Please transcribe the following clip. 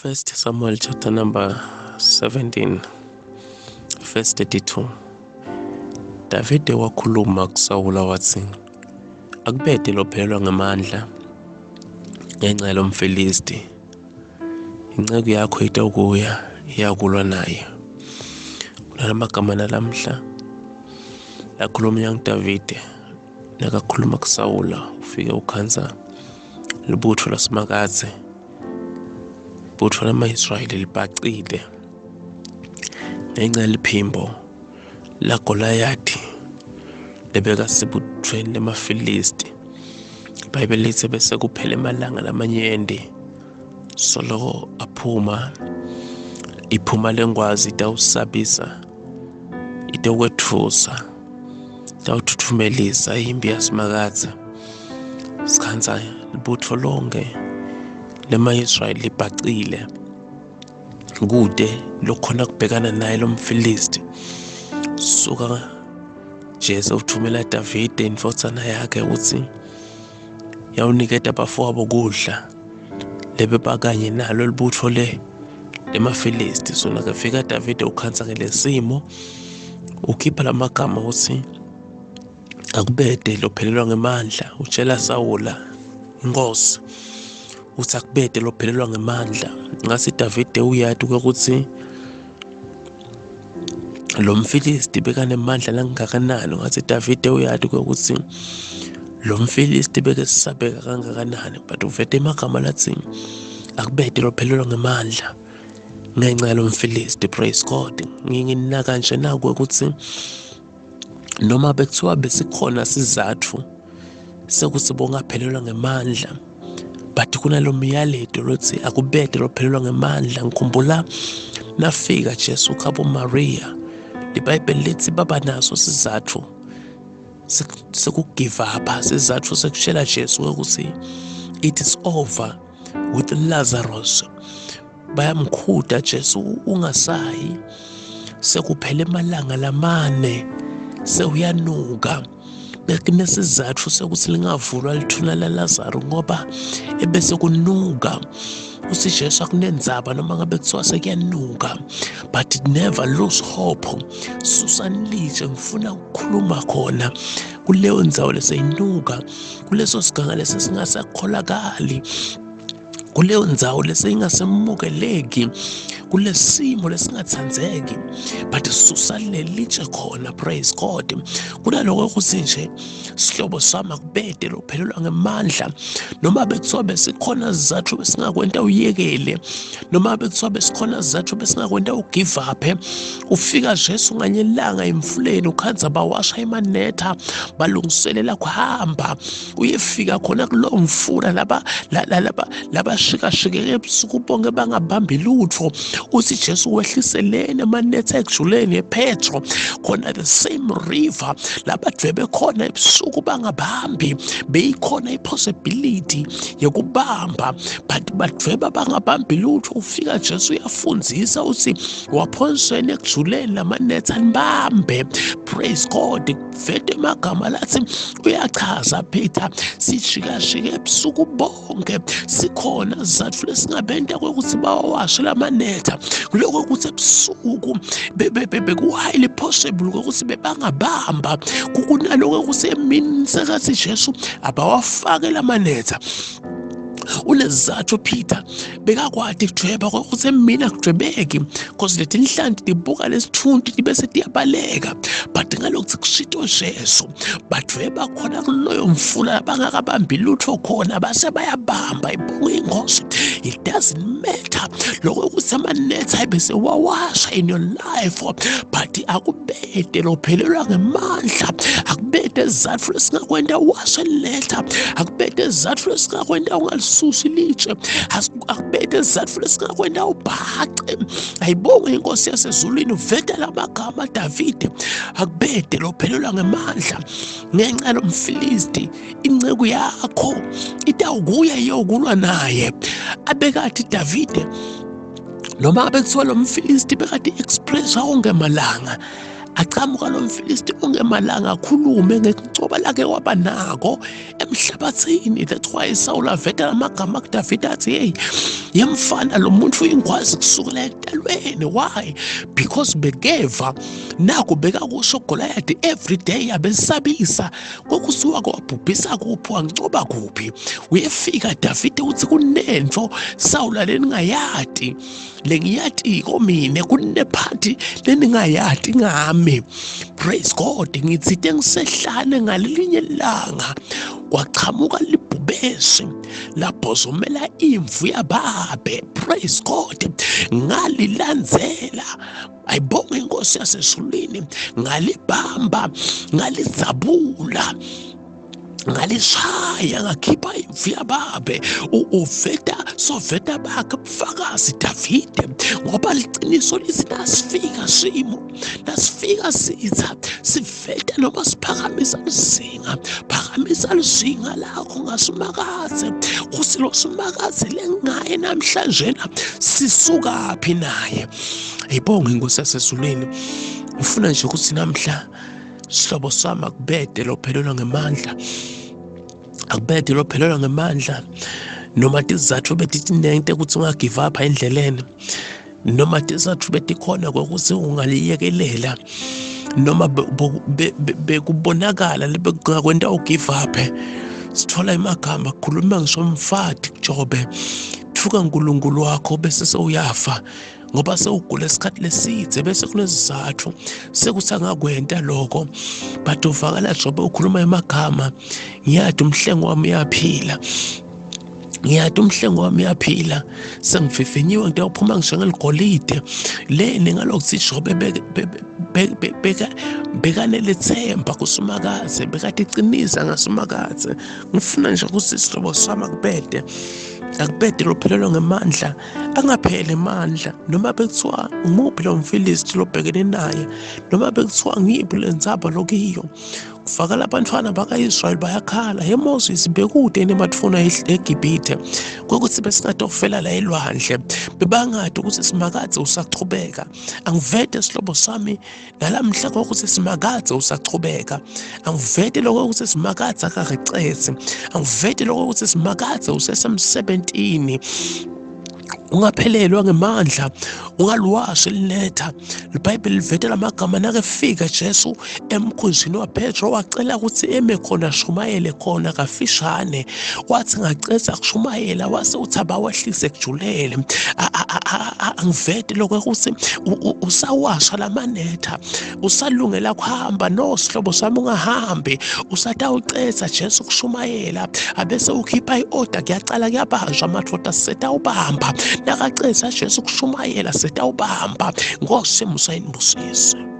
First Samuel chapter number 17 verse 32. Davide wakhuluma kuSawula wathi, akubede lophelelwa ngamandla ngenxa yomfilisti. Inceku yakho itakuya iyakulwa naye. Kulamagama nalamhla lakhuluma Davide nakakhuluma kuSawula, ufike ukhanza libutho lasemakadze, ibutho lama-Israyeli libhacile ngenxa yeliphimbo laGoliathi lebeka sebuthweni lemafilisti. iBhayibheli lithi bese kuphela amalanga lamanyende soloko iphuma lengwazi itawusabisa, itawethusa, itawuthuthumelisa impi yasemakadze. Sikhanza libutho lonke lema-Israyeli libhacile kude lokhona kubhekana naye lo mfilisti. Suka Jesu uthumela Davide indvodzana yakhe ukuthi yawuniketa abafowabo kudla lebebakanye nalo libutho lemafilisti. So nakafika Davide ukhansa ngelesimo, ukhipha lamagama ukuthi akubede lophelelwa ngemandla, utshela Sawula inkosi uthi akubede lophelelwa ngemandla. Ngasi Davide uyati ukuthi lo mfilisti bekanemandla langakanani. Ngathi Davide uyati ukuthi lo mfilisti bekesabeka kangakanani, but uvete emagama lathi akubede lophelelwa ngemandla ngenxa yalo mfilisti. Praise God. Nginginaka nje naku ukuthi noma bekuthiwa besikhona sizathu sekuthi bongaphelelwa ngemandla, but kunalo myaleto lothi akubede lophelelwa ngemandla. Ngikhumbula nafika Jesu khabo Maria, iBhayibheli lithi baba naso sizathu sekugive up, sizathu sekushela Jesu ukuthi it is over with Lazarus. Bayamkhuda Jesu, ungasayi, sekuphele amalanga lamane, sewuyanuka. Bekunesizathu sekuthi lingavulwa lithuna laLazaro ngoba ebese kunuka. Uthi Jesu akunenzaba noma ngabe kuthiwa sekuyanuka, but never lose hope. Susanilitshe, ngifuna ukukhuluma khona kuleyo ndzawo leseyinuka, kuleso siganga lesesingasakholakali, kuleyo ndzawo leseyingasemukeleki, kulesimo lesingatsandzeki, but susalelitshe khona. Praise God. Kunaloko ukuthi nje sihlobo sami akubede lophelelwa ngemandla, noma bekuthiwa besikhona sizathu besingakwenta uyekele, noma bekuthiwa besikhona sizathu besingakwenta ugive up. Ufika Jesu nganyelanga emfuleni, ukhanza bawasha imanetha, balungiselela kuhamba uyefika khona kulowo mfula labashikashikeke ebusuku bonke bangabambi lutho. Uthi Jesu wehliselene amanetha ekujuleni ePetro, khona the same river labadwebe khona ebusuku bangabambi, beyikhona ipossibility yokubamba, but badweba bangabambi lutho. Ufika Jesu uyafundzisa uthi waphonsweni ekujuleni lamanetha nibambe. Praise God. Vete emagama lathi uyachaza Peter, sijikashike ebusuku bonke sikhona sizathu lesingabenta kwekuthi bawawashe lamanetha, kuloko ukuthi ebusuku bekuhighly possible ukuthi bebangabamba. Kukunaloko ukuthi emini sekathi Jesu abawafake lamanetha. Ulezathu Peter bekakwati kudweba ukuthi emina kudwebeki because leti inhlanti libuka lesithunti libe setiyabaleka, but ngalokho kushito Jesu badweba khona kuloyo mfula bangakabambi lutho khona base bayabamba. Ibonge inkosi. It doesn't matter lokho ukuthi amanetha ayebese wawasha in your life, but akubede lophelelwa ngemandla, akubede izathu lesingakwenda washe letha, akubede izathu lesingakwenda ungalisusi litshe, akubede izathu lesingakwenda ubhace. Ayibonge inkosi yasezulwini, uvete lamagama Davide, akubede lophelelwa ngemandla ngenxa yomfilisti. Inceku yakho itawukuya iyokulwa naye. Abekathi Davide noma abekuthiwa lo mfilisti bekade expressa onke malanga aqhamuka lo mfilisti ongemalanga akhulume ngeceba lakhe waba nako emhlabathini. That's why Saul aveta amagama kuDavida athi hey, yemfana lo muntu ingwazi kusukela ekudalweni. Why? Because bekeva nako bekakusho uGoliath every day abesabisa kokusuka kwabhubhisa kuphi wancoba kuphi. Uyefika Davide uthi kunento Saul leningayati lengiyatiko mina kunephathi leningayati ngami. Praise God. Ngitsite ngisehlane ngalelinye ilanga kwaqhamuka libhubesi labhozomela imvu yababe. Praise God. Ngalilandzela, ayibonge inkosi yasezulwini, ngalibamba, ngalizabula, ngalishaya, ngakhipha imvu yababe. Soveta bakhe ubufakazi Davide, ngoba liqiniso lithi nasifika simo, nasifika sitha, siveta noma siphakamisa lizinga, phakamisa lizinga lakho ngasimakaze. Kusilo simakaze lengaye namhlanje sisukaphi naye. Ayibonge inkosi yasezulwini. Ngifuna nje ukuthi namhla sihlobo sami akubede lo phelelwa ngemandla, akubede lo phelelwa ngemandla. Noma tizathu betithi nento ukuthi ungagive up endleleni, noma tizathu betikhona ukuthi ungaliyekelela, noma bekubonakala lebekukwenta ugive up. Sithola imagama kukhuluma ngisho Mfati kuJobe, thuka uNkulunkulu wakho bese sewuyafa ngoba sewugula isikhathi lesithe, bese kunesizathu sekuthi angakwenta lokho. But uvakala Jobe ukhuluma imagama, ngiyade umhlengo wami uyaphila, ngiyade umhlengo wami uyaphila, sengivivinyiwe ngento yokuphuma njengeligolide. Leni ngalokuthi Jobe bekanelethemba kusumakaze, bekade iqinisa ngasumakaze. Ngifuna nje ukuthi isihlobo sami akubede lo phelelwa ngemandla, angapheli amandla. Noma bekuthiwa ngumuphi lo mfilisti lobhekene naye, noma bekuthiwa ngiyiphi le nzaba lokiyo, kufakala abantwana baka-Israyeli bayakhala, he Moses bekude enematfuna eGibhithe kokuthi besingade ukufela la elwandle, bebangade ukuthi simakaze usachubeka. Angivede isihlobo sami nalamhla kokuthi simakaze usachubeka, angivede lokho ukuthi simakaze akarecetse, angivede lokho ukuthi simakaze usesemsebentini. Ungaphelelwa ngemandla, ungaluwashi elinetha. IBhayibheli livetela amagama nakefika Jesu emkhunjini waPetro wacela ukuthi eme khona ashumayele khona kafishane. Wathi ngacela kushumayela wase uthi abawehlise kujulele. Angivede lokho ukuthi usawasha lamanetha, usalungela kuhamba. No sihlobo sami, ungahambi, usatawucetha Jesu kushumayela, abese ukhipha i-order kuyacala kuyabanjwa amadoda setawubamba. Nakacetha Jesu kushumayela setawubamba. Nkosi musayinibusise.